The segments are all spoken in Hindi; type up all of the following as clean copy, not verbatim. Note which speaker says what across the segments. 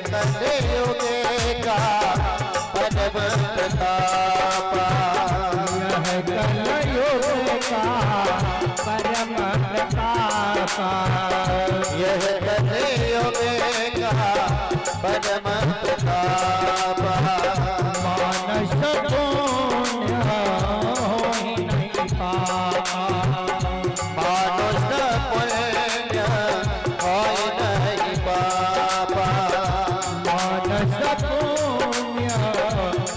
Speaker 1: कलयुग का परम प्रताप,
Speaker 2: यह कलयुग का परम प्रताप,
Speaker 1: यह कलयुग का परम प्रताप।
Speaker 2: मानस पुण्य होहि नहीं पापा,
Speaker 1: मानुष पुण्य होय नहीं पापा,
Speaker 2: मानस पुण्य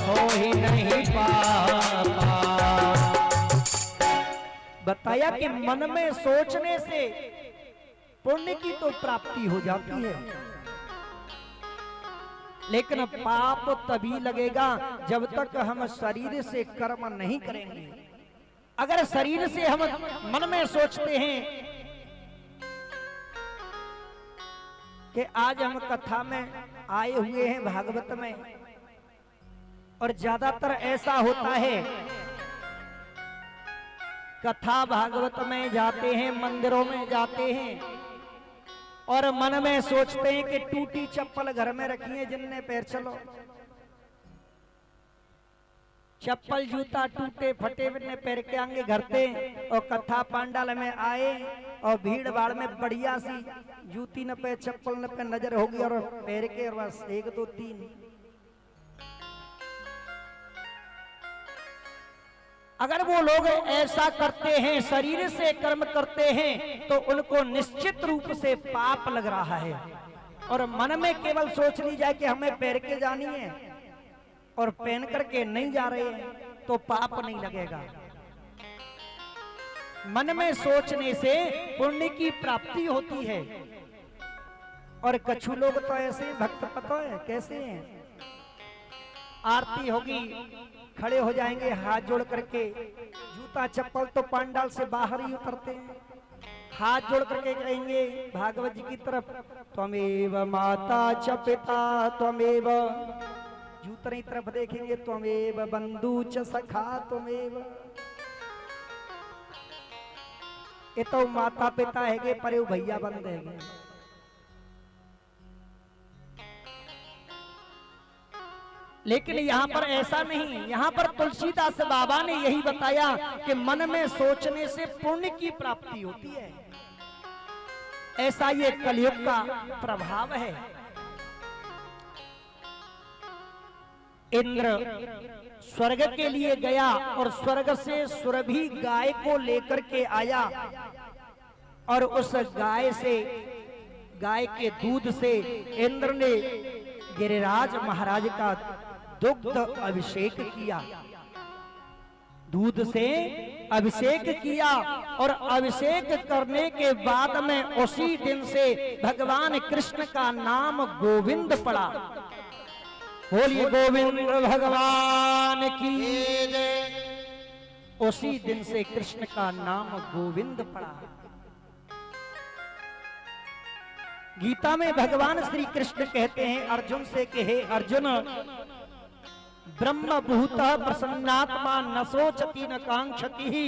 Speaker 2: होहि नहीं पापा। बताया कि मन में सोचने से पुण्य की तो प्राप्ति हो जाती है, लेकिन पाप तभी लगेगा जब तक हम शरीर से कर्म नहीं करेंगे। अगर शरीर से हम मन में सोचते हैं कि आज हम कथा में आए हुए हैं भागवत में, और ज्यादातर ऐसा होता है कथा भागवत में जाते हैं, मंदिरों में जाते हैं और मन में सोचते हैं कि टूटी चप्पल घर में रखी है, जिनने पैर चलो, चप्पल जूता टूटे फटे ने पैर के आगे घरते, और कथा पांडाल में आए और भीड़ भाड़ में बढ़िया सी जूती न पे चप्पल न पे नजर होगी और पैर के और बस 1 2 3। अगर वो लोग ऐसा करते हैं, शरीर से कर्म करते हैं, तो उनको निश्चित रूप से पाप लग रहा है। और मन में केवल सोच ली जाए कि हमें पैर के जानी है और पहन करके नहीं जा रहे हैं, तो पाप नहीं लगेगा। मन में सोचने से पुण्य की प्राप्ति होती है। और कछु लोग तो ऐसे भक्त पता है कैसे हैं, आरती होगी खड़े हो जाएंगे हाथ जोड़ करके, जूता चप्पल तो पंडाल से बाहर ही उतरते हैं, हाथ जोड़ करके कहेंगे भागवत जी की तरफ, त्वमेव माता च पिता त्वमेव, जूतरी तरफ देखेंगे त्वमेव बंधु च सखा त्वमेव। ये तो माता पिता है पर वो भैया बंद है। लेकिन यहाँ पर ऐसा नहीं, यहाँ पर तुलसीदास बाबा ने यही बताया कि मन में सोचने से पुण्य की प्राप्ति होती है। ऐसा ये कलयुग का प्रभाव है। इंद्र स्वर्ग के लिए गया और स्वर्ग से सुरभि गाय को लेकर के आया, और उस गाय से, गाय के दूध से इंद्र ने गिरिराज महाराज का दुग्ध अभिषेक किया, दूध से अभिषेक किया। और अभिषेक करने के बाद में उसी दिन से भगवान कृष्ण का नाम गोविंद पड़ा। बोलिए गोविंद भगवान की जय। उसी दिन से कृष्ण का नाम गोविंद पड़ा। गीता में भगवान श्री कृष्ण कहते हैं अर्जुन से कि हे अर्जुन, ब्रह्म भूतः प्रसन्नात्मा न सोचति न कांक्षति,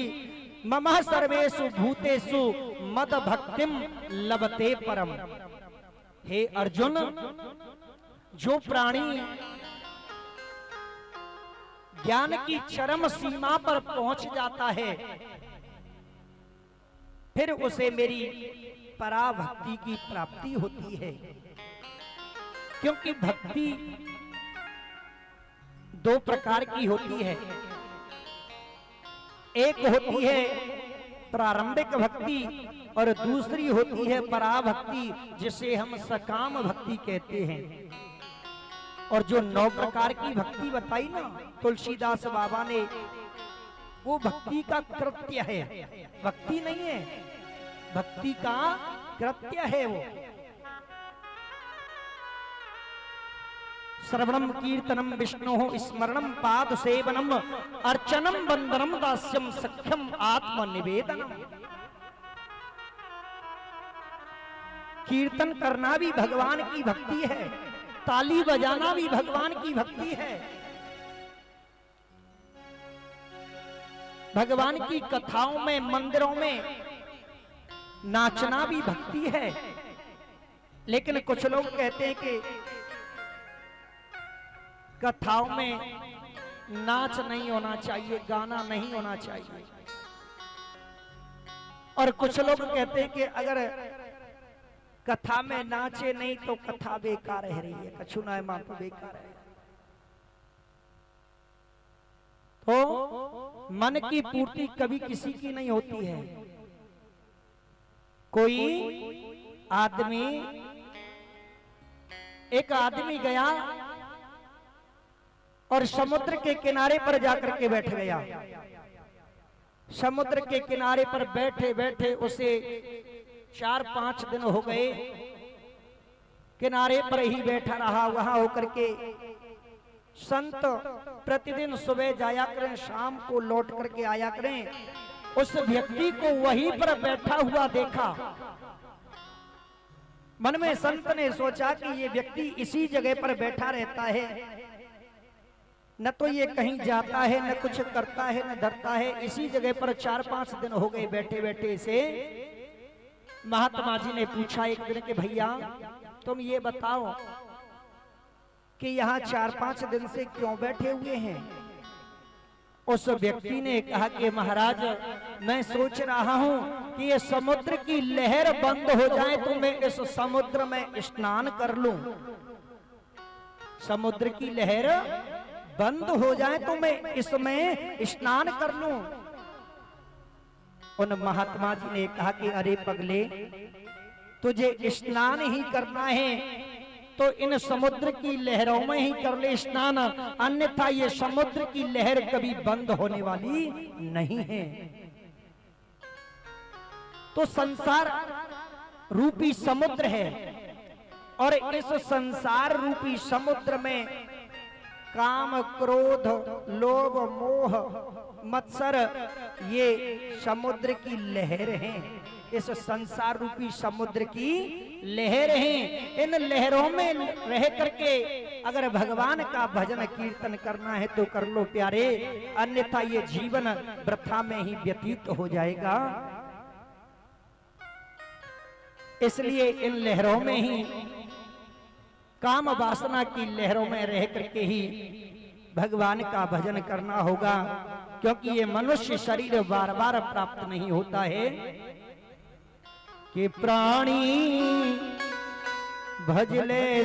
Speaker 2: मम सर्वेषु भूतेषु मद भक्तिम लभते परम। हे अर्जुन, जो प्राणी ज्ञान की चरम सीमा पर पहुंच जाता है, फिर उसे मेरी पराभक्ति की प्राप्ति होती है। क्योंकि भक्ति 2 प्रकार की होती है। एक होती है प्रारंभिक भक्ति और दूसरी होती है पराभक्ति, जिसे हम सकाम भक्ति कहते हैं। और जो 9 प्रकार की भक्ति बताई ना तुलसीदास बाबा ने, वो भक्ति का कृत्य है, भक्ति नहीं है, भक्ति का कृत्य है वो। श्रवणम कीर्तनम विष्णु स्मरणम पाद सेवनम अर्चनम वंदनम दास्यम सख्यम आत्मनिवेदनम। कीर्तन करना भी भगवान की भक्ति है, ताली बजाना भी भगवान की भक्ति है, भगवान की कथाओं में मंदिरों में नाचना भी भक्ति है। लेकिन कुछ लोग कहते हैं कि कथाओं में नाच नहीं होना चाहिए, गाना नहीं होना चाहिए। और कुछ लोग कहते हैं कि अगर कथा में नाचे नहीं तो कथा बेकार रह रही है, कछु ना मां तो बेकार है। तो मन की पूर्ति कभी किसी की नहीं होती है। कोई आदमी, एक आदमी गया और समुद्र के किनारे पर जाकर के बैठ गया। समुद्र के किनारे पर बैठे बैठे उसे 4-5 दिन हो गए, किनारे पर ही बैठा रहा। वहां होकर के संत प्रतिदिन सुबह जाया करें, शाम को लौट करके आया करें। उस व्यक्ति को वहीं पर बैठा हुआ देखा। मन में संत ने सोचा कि ये व्यक्ति इसी जगह पर बैठा रहता है, न तो ये कहीं जाता है, न कुछ करता है, न धरता है। इसी जगह पर 4-5 दिन हो गए बैठे बैठे से। महात्मा जी ने पूछा एक दिन कि भैया तुम ये बताओ कि यहाँ 4-5 दिन से क्यों बैठे हुए हैं? उस व्यक्ति ने कहा कि महाराज मैं सोच रहा हूं कि ये समुद्र की लहर बंद हो जाए तो मैं इस समुद्र में स्नान कर लूं। समुद्र की लहर बंद हो जाए तो मैं इसमें स्नान कर लूं। उन महात्मा जी ने कहा कि अरे पगले, तुझे स्नान ही करना है तो इन समुद्र की लहरों में ही कर ले स्नान, अन्यथा ये समुद्र की लहर कभी बंद होने वाली नहीं है। तो संसार रूपी समुद्र है और इस संसार रूपी समुद्र में काम, क्रोध, लोभ, मोह, मत्सर ये समुद्र की लहर हैं। इस संसार रूपी समुद्र की लहर हैं। इन लहरों में रह करके अगर भगवान का भजन कीर्तन करना है तो कर लो प्यारे, अन्यथा ये जीवन वृथा में ही व्यतीत हो जाएगा। इसलिए इन लहरों में ही, काम वासना की लहरों में रह करके ही भगवान का भजन करना होगा, क्योंकि ये मनुष्य शरीर बार बार प्राप्त नहीं होता है। कि प्राणी भजले